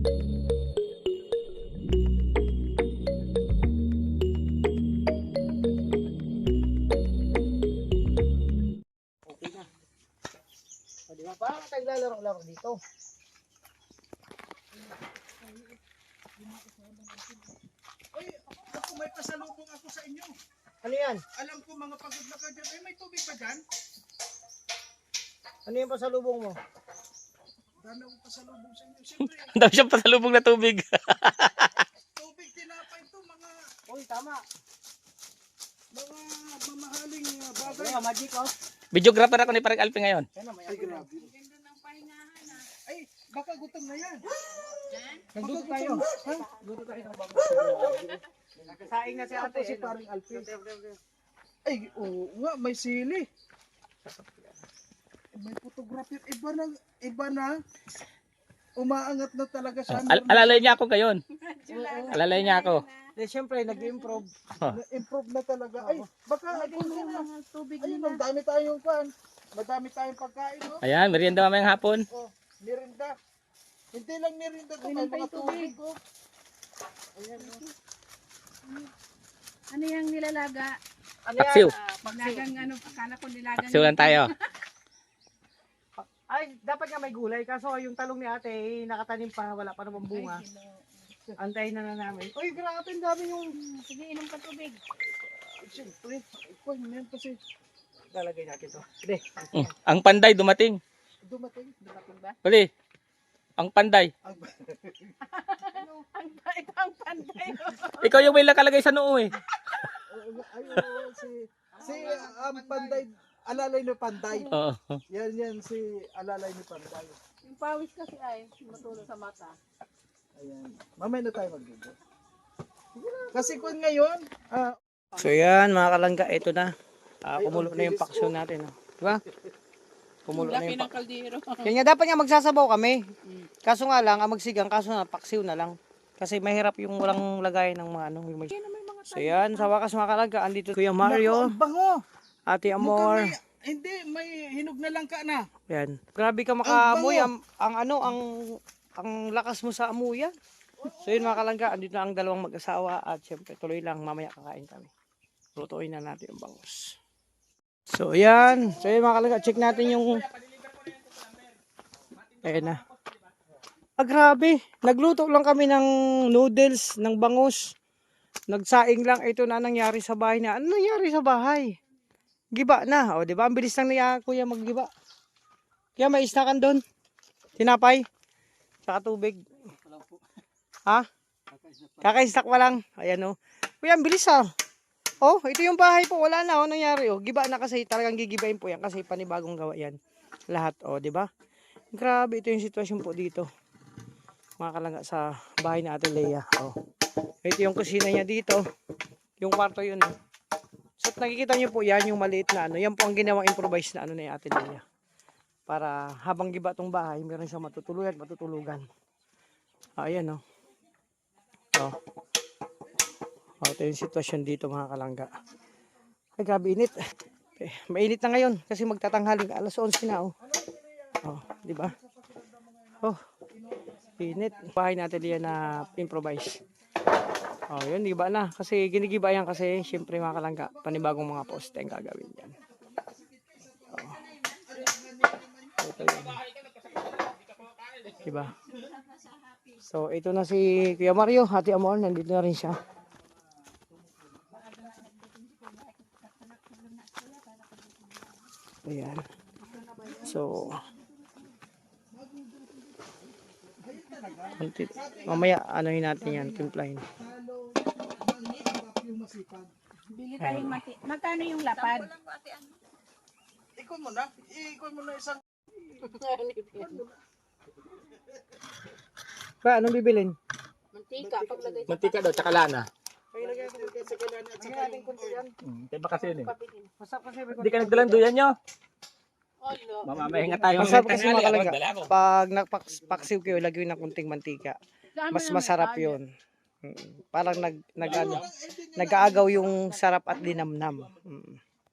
Okay na. O, di ba? Parang tayo lalaro-laro dito. Ay, ako may pasalubong ako sa inyo. Ano yan? Alam ko mga pagod na ka dyan. Ay, may tubig ba dyan? Ano yung pasalubong mo? Dami akong pasalubong sa inyo. Siyempre, Ang dami siyang pasalubong na tubig. tubig tinapay ito. Mga Uy, tama. mamahaling bagay. Ano, magic oh. Videographer ako ni Parang Alpi ngayon. Ano, may Ay, ako. grabe. Ay, baka gutom na yan. Nagduto tayo. Ha? Nagduto tayo ng bago. Nagkasaing na si ate. Si paring Alpin. Ay, oo nga, may sili. May photographer. Iba na. Umaangat na talaga siya. Alalay niya ako ngayon. Alalay niya ako. Eh, siyempre, nag-improve. Improve na talaga. Ay, baka tubig nila. Madami tayong pan. Madami tayong pagkain, no? Ayan, merienda mamayang hapon. Oh, mirinda. Hindi lang mirinda to, may mga tubig, oh. Ayan, oh. Ano yung nilalaga? Ano Paksiw. Nilagang ano, akala ko nilagang. Paksiw lang tayo. Ay, dapat nga may gulay. Kaso yung talong ni ate, nakatanim pa, wala pa namang bunga. Antayin na namin. Uy, grabe, ang dami yung... Sige, inom ka tubig. Siyempre, ikaw, yan kasi Lalagay natin to. Hindi. Ang panday dumating. dumating. Dumating ba? Uli. Ang panday. Ito ang panday. Ikaw yung may nakalagay sa noo eh. Ay, oo, si Panday, alalay ni Panday. Oo. Yan, si alalay ni Panday. Yung pawis kasi ay matulog sa mata. Ayan. Mamaya na tayo mag-video. Kasi kung ngayon, So yan mga kalangga, ito na. Kumulo na yung paksyo natin. Diba? Kumulo na yung Laki ng kaldero. Yan nga, dapat nga magsasabaw kami. Kaso nga lang, ang magsigang, kaso na paksiw na lang. Kasi mahirap yung walang lagay ng mga ano. Yung so yan, sa wakas mga kalangga, andito Kuya Mario, ang bango. Ate Mukhang Amor. hindi, may hinog na lang ka na. Yan. Grabe ka makaamoy. Ang Ang lakas mo sa amuyan. So yun mga kalangga, andito na ang dalawang mag-asawa at syempre tuloy lang mamaya kakain kami. Lutuin na natin yung bangus. So yan. So yun mga kalangga, check natin yung... Ayan na. Grabe. Nagluto lang kami ng noodles, ng bangus. Nagsaing lang. Ito na nangyari sa bahay na. Ano nangyari sa bahay? Giba na. O diba? Ang bilis lang niya kuya maggiba. Kaya may isnakan doon. Tinapay. Saka tubig. Ha? Kaka-stack pa lang. Ayan o. Kuya, ang bilis ah. Oh, ito yung bahay po. Wala na. Ano nangyari? Oh, giba na kasi talagang gigibain po yan. Kasi panibagong gawa yan. Lahat. O, diba? Grabe. Ito yung sitwasyon po dito. Mga kalangga sa bahay na Ate Lea. Oh. Ito yung kusina niya dito. Yung kwarto yun. Oh. So, nakikita niyo po yan. Yung maliit na ano. Yan po ang ginawang improvise na ano na Ate Lea. Para habang giba tong bahay, meron siyang matutulugan. Ayan o. Oh. Ito yung sitwasyon dito mga kalangga. Ay grabe init. Mainit na ngayon kasi magtatanghaling alas 11 na oh. Oh, di ba? Oh. Init. Bahay natin yan na improvise. Oh, yun giba na kasi ginigiba yan kasi syempre mga kalangga, panibagong mga poste ang gagawin yan. Oh. Ito yun. Diba? So, ito na si Kuya Mario, Ate Amor, nandito na rin siya. Ayan. So, mamaya, anohin natin yan, timplahin. Bili tayong mati. Magkano yung lapad? Ikon mo na. Ikon mo na isang... Pa, anong bibilin? Mantika. Paglagay sa Mantika daw, tsaka lana. Lagyan Sa kailan at saka yung oil. Diba kasi yun eh. Masarap kasi. Hindi ka nagdalang duyan nyo. Olo. Mamamahinga tayo. Masarap kasi mga Ako, kalangga. dala ko. Pag nagpaksiw kayo, lagyan ng kunting mantika. Mas masarap yun. Parang nag-aagaw yung sarap at linamnam.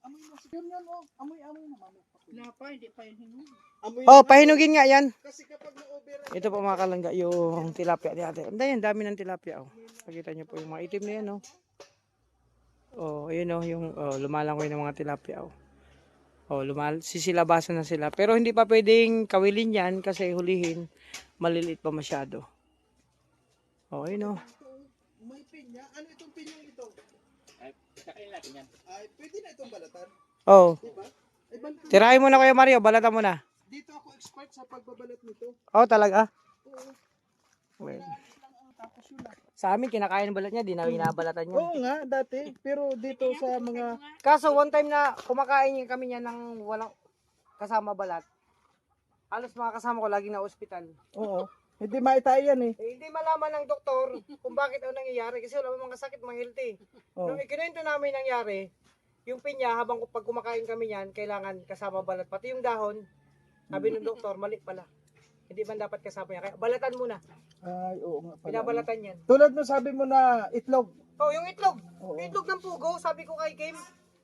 Amoy mo. Yan, oh. Amoy naman. Wala pa, hindi pa yun hinog. Amoy Oh, ng- pahinugin nga yan. Kasi kapag na-over, Ito po mga kalangga, yung tilapia ni ate. Ang dami ng tilapia. Oh. Pakita niyo po yung mga itim na yan. Oh, oh yun oh, yung lumalangoy ng mga tilapia. Oh, oh sisilabasan na sila. Pero hindi pa pwedeng kawilin yan kasi hulihin. Maliliit pa masyado. Oh, yun oh. may pinya. Ano itong pinyang ito? Kakain natin yan. Ay, pwede na itong balatan. Oh, Diba? Ay, balatan. tirahin mo na Kuya Mario, balatan mo na. Dito ako expert sa pagbabalat nito. Oh, talaga? Oo. Well, sa amin, kinakain ng balat niya, di na binabalatan niya. Oo nga, dati. Pero dito sa mga... Kaso one time na kumakain kami niya ng walang kasama balat. Halos mga kasama ko laging na ospital. Oo. Hindi maitay yan eh. Hindi malaman ng doktor kung bakit ano nangyayari kasi wala mga sakit, mga healthy. Oo. Nung ikinuwento namin nangyari, yung pinya habang pag kumakain kami niyan, kailangan kasama balat. Pati yung dahon, sabi ng doktor, mali pala. Hindi man dapat kasama yan. Kaya balatan muna. Ay, oo nga pala. Binabalatan yan. Tulad no sabi mo na itlog. Oh, yung itlog. Oo. Itlog ng pugo, sabi ko kay Kim,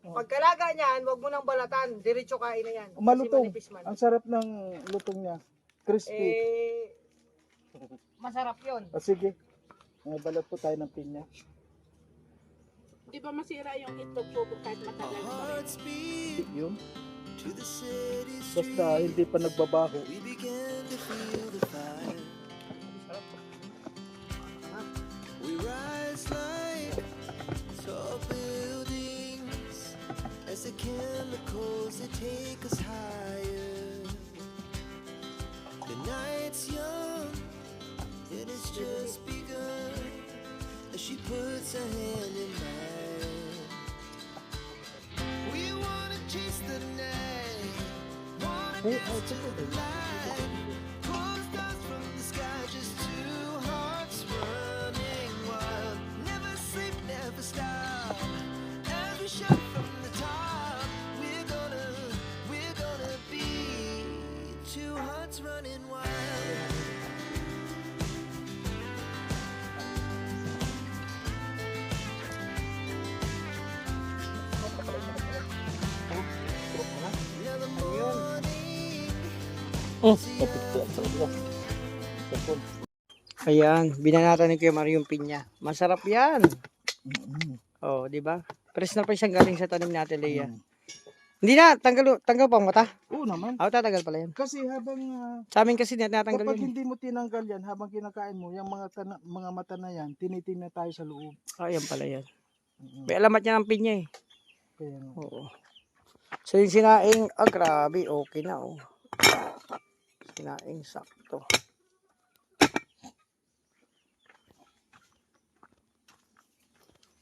Oo. pagkalaga niyan, wag mo nang balatan. Diretso kain na yan. Kasi Malutong. manipis man. Ang sarap ng lutong niya. Crispy. Eh, masarap yun. O sige. Balat po tayo ng pinya. Di ba masira yung itlog po kahit matagal pa rin? Yun. Basta hindi pa nagbabaho. We rise like tall buildings as the chemicals they take us higher. The night's young and it's just begun as she puts her hand in mine. We wanna chase the night, wanna dance to the light. Pour stars from the sky, just two hearts running wild. Never sleep, never stop. As we shout from the top, we're gonna be two hearts running wild. Now the morning. Ayan, binanatan ni Kuya Mario yung pinya. Masarap yan. Oh, di ba? Press na press ang galing sa tanim natin, Leia. Hindi na, tanggal pa ang mata. Oo naman. Ah, tatagal pala yan. Kasi habang Sa amin kasi tinatanggal kapag yun. hindi mo tinanggal yan, habang kinakain mo, yung mga mata na yan, tinitingnan tayo sa loob. Ah, yan pala yan. May alamat niya ng pinya eh. Kaya nga. Oo. So yung sinaing, grabe, okay na oh. Sinaing sakto.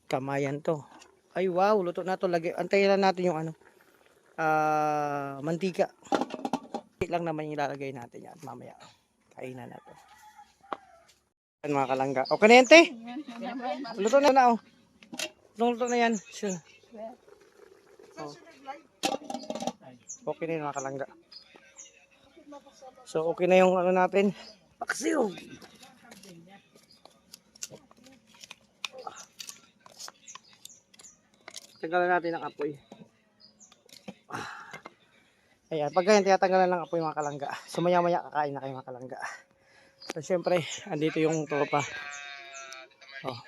Kamayan to. Ay wow, luto na to. Antayin lang natin yung ano. Mantika. Lang naman yung ilalagay natin yan mamaya. Kainan na to. Yan mga kalangga. Okay na yan, te? Luto na oh. Luto na yan. Sure. Oh. Okay na yun mga kalangga. So okay na yung ano natin. Paksiw! Tanggalan natin ang apoy. Ayan, pag ganyan tinatanggalan ng apoy mga kalangga. So maya maya kakain na kayo mga kalangga. So syempre, andito yung tropa. Oh.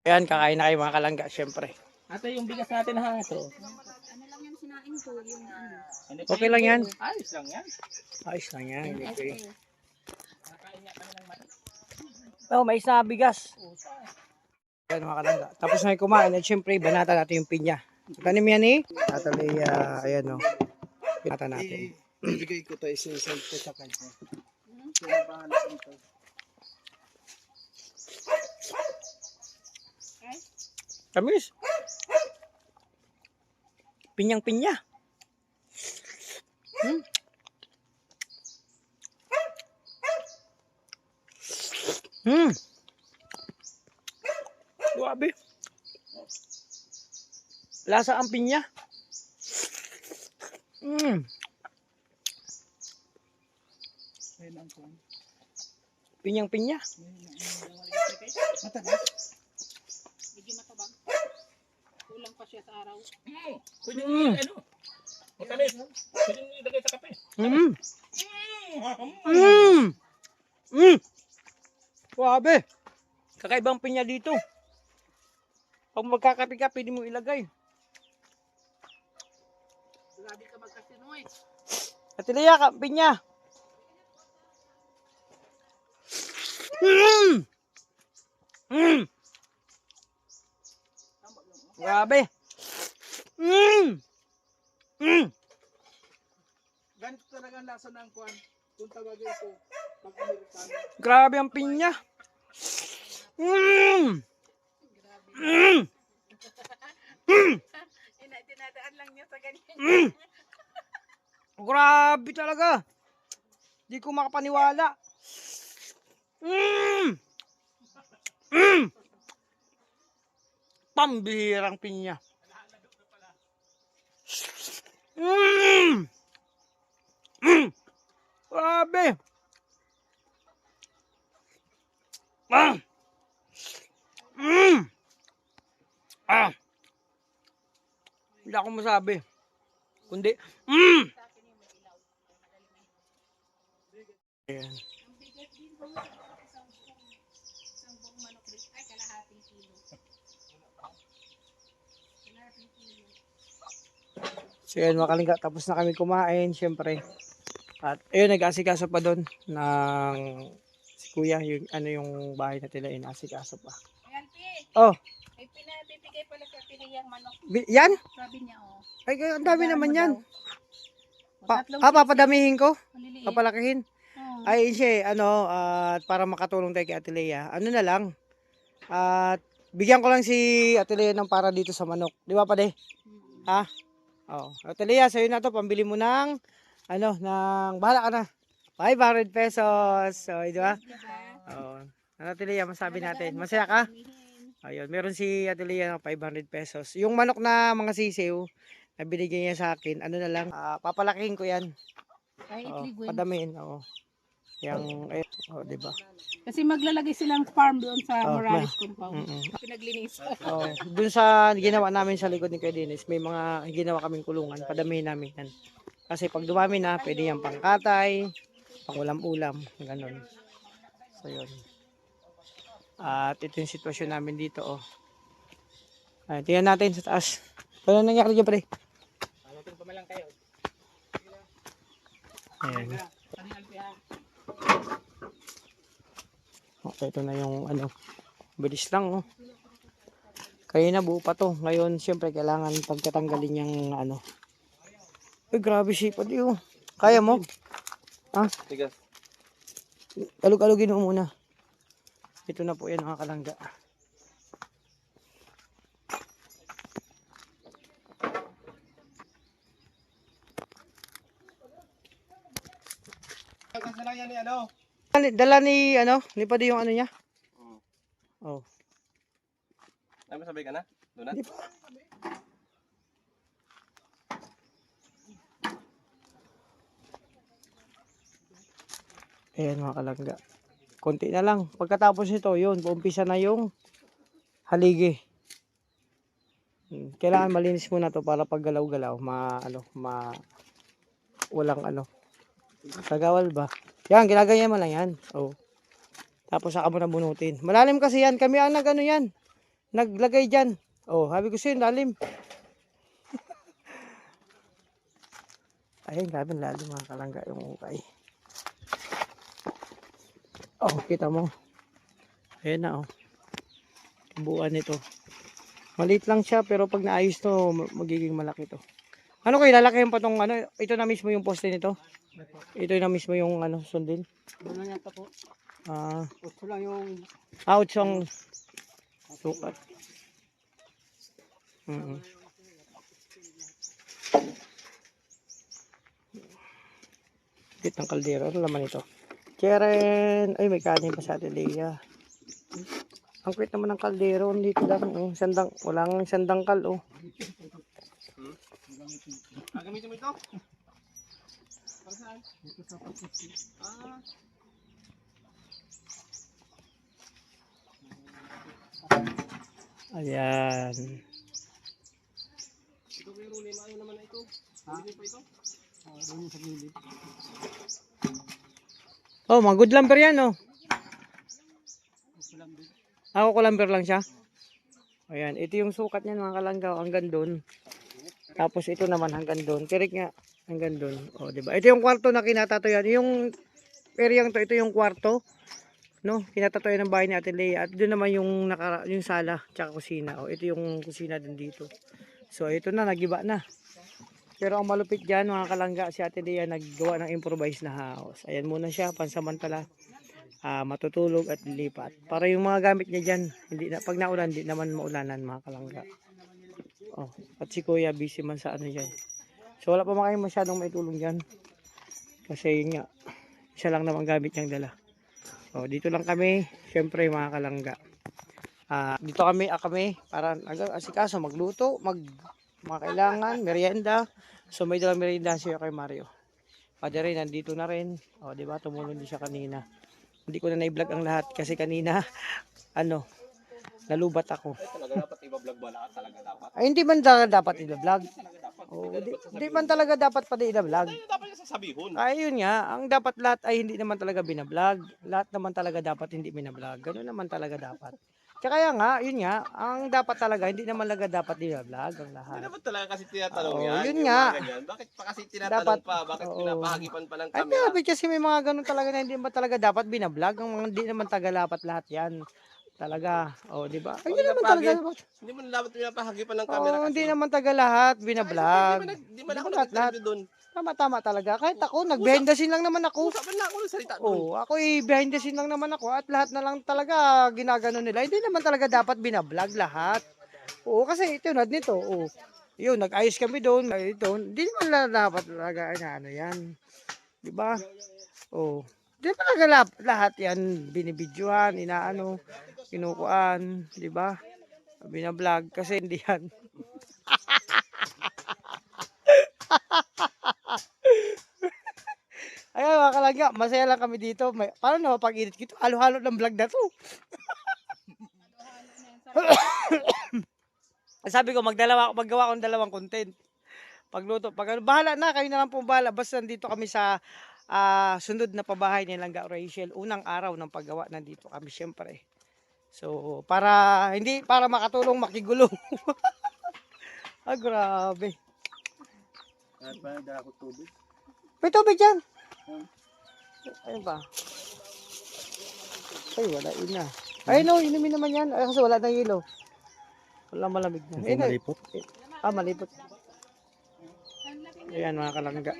Ayan, kakain na kayo mga kalangga, syempre. Ate, yung bigas natin ha, ito. Ano lang yung sinain ko, yung ano. Okay lang yan. Ayos lang yan. Ayos lang yan. Okay. Oh, may isa na bigas. Ayan mga kalangga. Tapos na kumain at syempre, banata natin yung pinya. Tanim yan eh. Tatali, ayan o. Banata natin. Ibigay ko to isa-isa ko sa kanya. Sino bahala nito? Tamis. Pinyang-pinya. Grabe. Lasa ang pinya. Ayun ang kwan. Pinyang-pinya. Matagal. Medyo matabang. Kulang pa siya sa araw. Pwede nyo ano? Matamis. Pwede nyo ilagay sa kape. Mm. Mm. Mm. Grabe. Kakaibang pinya dito. Pag magkakape-kape, pwede mo ilagay. Grabe ka magkasinoy. Ate Lea, pinya. Mm. Mm. Grabe. Mm. Mm. Ganito talaga ang lasa ng kwan. Kung tawagin ito, pag Amerikano. Grabe ang pinya. Mm. Mm. Tinadaan lang niya sa ganyan. Mm. Grabe talaga. Di ko makapaniwala. Mm. Mm. Pambihirang pinya. Mm. Mm. Grabe. Ah. Mm. Ah. Hindi ako masabi. Kundi, mm. Ayan. Ang bigat din po. Isang buong manok din. Ay, kalahating kilo. Kalahating kilo. So yun mga kalingga, tapos na kami kumain, syempre. At ayun, nag-asikaso pa doon ng si kuya, yung, yung bahay na tila, inasikaso pa. Ayan, Pi. Oh, May pinabibigay pala sa piniyang manok. yan? Sabi niya, oh. Ay, ang dami naman yan. Tatlong Papadamihin ko? maliliit. Papalakihin? Oo. Ay, siya, at para makatulong tayo kay Ate Lea, ano na lang, at bigyan ko lang si Ate Lea ng para dito sa manok. Di ba pa de? Ha? Oh, Ate Lea, sa'yo na to, pambili mo ng, bahala ka na. 500 pesos. So, di ba? Diba? Oh, Ate Lea, masabi natin. Masaya ka? Ayun, meron si Ate Lea ng 500 pesos. Yung manok na mga sisiw, na binigay niya sa akin, ano na lang, papalakihin ko yan. Ay, Oo, itliguin. padamihin, oo. Yang, di ba? Kasi maglalagay silang farm doon sa Oh, Morales compound. Mm-mm. Pinaglinis. Oh, dun sa ginawa namin sa likod ni Kuya Dennis, may mga ginawa kaming kulungan, padamihin namin yan. Kasi pag dumami na, pwede yan pangkatay, pang ulam-ulam, ganun. So, yun. At ito yung sitwasyon namin dito, oh. Ay, tingnan natin sa taas. Ano nangyari dyan, pre? Palutin pa man lang kayo. Ayan. Tangal pa. Okay, ito na yung bilis lang, oh. Kaya na buo pa to. Ngayon, siyempre, kailangan pagkatanggalin yung Ay, grabe sipad yun. Kaya mo? Ha? Tigas. Alug-alugin mo muna. Ito na po yan, mga kalangga. Kasi lang yan ni ano? Dala ni, ni Padi yung niya? Oh. Ay, masabay ka na? Doon na? Di pa. Ayan mga kalangga. Konti na lang. Pagkatapos nito, yun, uumpisa na yung haligi. Kailangan malinis muna to para pag galaw-galaw, walang sagawal ba? Yan, ginagaya mo lang yan. Oh. Tapos saka mo na bunutin. Malalim kasi yan. Kami ang yan. Naglagay dyan. Oh, sabi ko sa'yo, lalim. Ayun, grabe lalim mga kalangga yung ukay. Oh, kita mo. Ayan na, oh. Buuan nito. Maliit lang siya, pero pag naayos to, magiging malaki to. Ano kayo, lalakihan pa tong ito na mismo yung poste nito? Ito na mismo yung sundin? Doon na yata po. Ito lang yung... Ouch ang sukat. Bit ng kaldero. Ano laman ito? Keren. Ay, may kanin pa sa Ate Lea. Ang kwit naman ng kaldero. Dito lang. Sandang, walang sandangkal. Oh. Gamitin mo ito? Para saan? Ayan. Oh, mga good lumber yan, oh. Ako kulamber lang siya. Ayan, ito yung sukat niyan mga kalangga, hanggang doon. Tapos ito naman hanggang doon. Tirik nga, hanggang doon. O, diba? Ito yung kwarto na kinatatoyan. Yung areang to, ito yung kwarto. No, kinatatoyan ng bahay ni Ate Lea. At doon naman yung, yung sala, tsaka kusina. O, ito yung kusina din dito. So, ito na, nagiba na. Pero ang malupit dyan, mga kalangga, si Ate Lea naggawa ng improvised na house. Ayan muna siya, pansamantala. Matutulog at lilipat. Para yung mga gamit niya dyan, hindi na, pag naulan, hindi naman maulanan mga kalangga. Oh, at si Kuya busy man sa ano dyan. So wala pa kayo masyadong maitulong dyan. Kasi yun nga, isa lang naman gamit niyang dala. So dito lang kami, syempre mga kalangga. Dito kami para asikaso, magluto, mga kailangan, merienda. So may dalang merienda siya kay Mario. Padre rin, nandito na rin. O, diba, tumulong din siya kanina. Hindi ko na na-vlog ang lahat kasi kanina, nalubat ako. Talaga dapat i-vlog ba lahat? Talaga dapat. Ay, hindi man talaga dapat i-vlog. Oh, hindi man talaga dapat pa i-vlog. Dapat yung sasabihon. Ay, yun nga, ang dapat lahat ay hindi naman talaga binablog. Lahat naman talaga dapat hindi binablog. Ganun naman talaga dapat. Kaya nga, yun nga, ang dapat talaga, hindi naman talaga dapat i-vlog ang lahat. Dapat talaga kasi tinatanong Oo, yan. yun yung nga. mga ganyan. Bakit pa kasi tinatanong Dapat, pa? Bakit oo. pinapahagipan pa ng Ay, camera? grabe kasi may mga ganun talaga na hindi naman talaga dapat binablog. Ang mga hindi naman tagalapat lahat yan. Talaga. O, di ba? Ay, hindi naman talaga dapat. Hindi mo dapat pinapahagipan ng camera Oo, kasi. hindi naman taga lahat binablog. Hindi man ako lahat. nag-interview doon. Tama talaga. Kahit ako, nag-behind the scene lang naman ako. Usapan na ako ng salita doon. Oo, ako behind the scene lang naman ako at lahat na lang talaga ginagano nila. Hindi naman talaga dapat binablog lahat. Oo, kasi ito na nito. Oo. Yun, nag-ayos kami doon. Ito, hindi naman dapat talaga ano yan. 'Di ba? Oo. Hindi naman talaga lahat yan binibidyohan, inaano, kinukuan, 'di ba? Binablog kasi hindi yan. Ayan mga kalangga, masaya lang kami dito. Paano na mapag-edit dito? Halo-halo ng vlog na to. Sabi ko, maggawa akong dalawang content. Pagluto, bahala na, kayo na lang pong bahala. Basta nandito kami sa sunod na pabahay ni Langga Rachel. Unang araw ng paggawa, nandito kami syempre. So, para makatulong, makigulong. Grabe. Kahit pa nagdala ko tubig. May tubig dyan. Ayun ba? Ay, wala ina. Ay, no, inumin naman yan. Ay, kasi wala na ilaw. Wala malamig na. Ay, malipot. Malipot. Ayan, mga kalangga.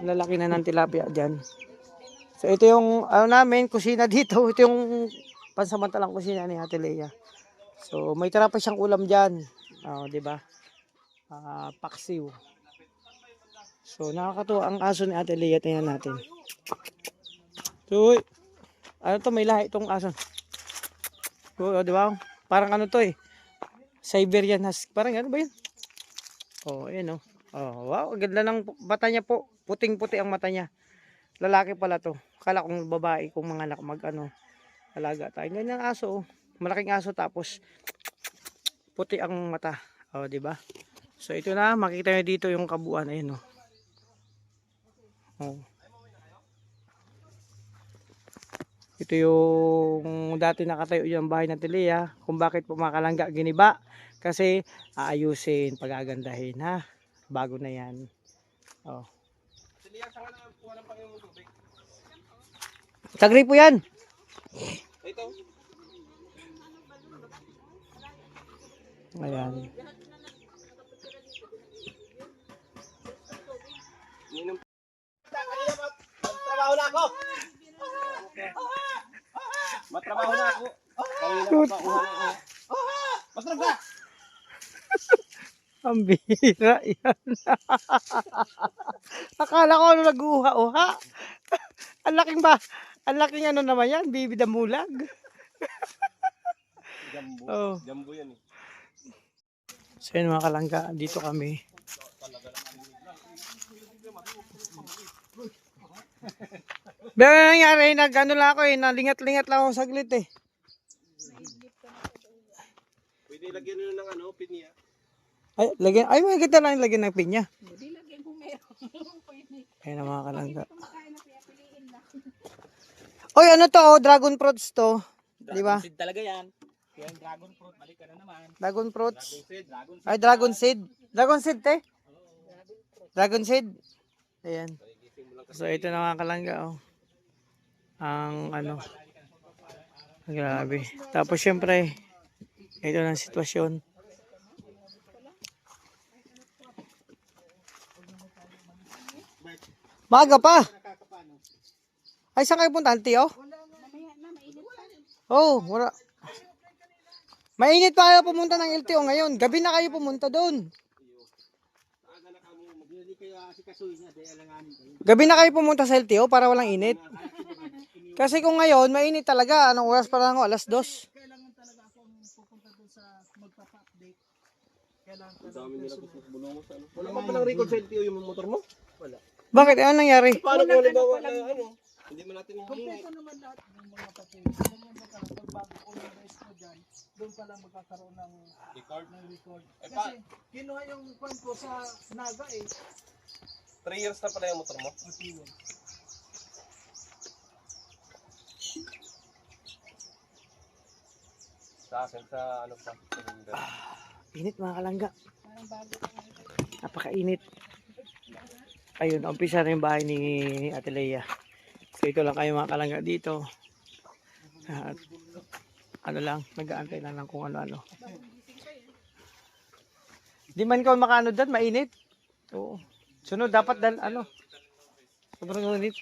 Lalaki na ng tilapia dyan. So, ito yung, namin, kusina dito. Ito yung pansamantalang kusina ni Ate Lea. So, may tira pa siyang ulam dyan. Diba? Paksiw. So, nakakatuwa ang aso ni Ate Lea. Tingnan natin. So, ano to? May lahi itong aso. So, di ba? Parang ano to eh. Siberian Husky. Parang ano ba yun? Oh, ayan oh. Oh, wow. Ang ganda ng mata niya po. Puting-puti ang mata niya. Lalaki pala to. Kala kong babae kung mga anak alaga tayo. Ganyan ang aso oh. Malaking aso tapos puti ang mata. Oh, di ba? So, ito na. Makita niyo dito yung kabuuan. Ayan oh. Oh. Ito yung dati nakatayo yung bahay ng Lea. Kung bakit po mga kalangga giniba. Kasi aayusin, pagagandahin ha. Bago na yan. Oh. Sagri po yan. Ito. Ayan. Matrabaho na ako. Matrabaho na ako. Kanina pa uha na ako. Masarap ka. Ang bihira yan. Akala ko ano nag-uha-uha. Ang laking ano naman yan, bibi damulag. Jambo. Oh. Jambo yan eh. So yun mga kalangga, dito kami. Pero nangyari, nag-ano lang ako eh, nalingat-lingat lang ako saglit eh. Pwede lagyan nyo ng ano, pinya. Ay, lagyan, ay, may ganda lang lagyan ng pinya. Hindi lagyan kung meron. Pwede. Ayan ang mga kalangga. Kumakain na piliin lang. Oy, ano to, oh, dragon fruits to. Di ba? Seed talaga yan. Yung dragon fruit, balik ka na naman. Dragon fruits. Dragon seed. Ay, dragon seed. Dragon seed, te. Dragon seed. Ayan. So, ito na mga kalangga, oh. Ang ano. Grabe. Tapos, syempre, ito na ang sitwasyon. Maga pa. Ay, saan kayo punta, auntie, oh? Mamaya na, mainit pa. Oh, wala. Mainit pa kayo pumunta ng LTO ngayon. Gabi na kayo pumunta doon. Gabi na kayo pumunta sa LTO para walang init. Kasi kung ngayon, mainit talaga. Anong oras pa lang ako? 2:00. Kailangan talaga akong pupunta doon sa magpapa-update. Kailangan talaga. Wala man palang record sa LTO yung motor mo? Wala. Bakit? Ano nangyari? Paano kung halimbawa na ano? Hindi man natin hihingi. Kompleto naman lahat ng mga papeles. Kung yung magbago ko yung resto dyan, doon pa lang magkakaroon ng record. Kasi kinuha yung kwan ko sa Naga eh. 3 years na pala yung motor mo? Sa akin, sa ano pa? Cylinder. Init mga kalangga. Napakainit. Ayun, umpisa na yung bahay ni Ate Leia. So ito lang kayo mga kalangga dito. At ano lang, nag-aantay lang ng kung ano-ano. Di man ikaw makaano dyan, mainit. Oo. Sunod, dapat ano. Sobrang init.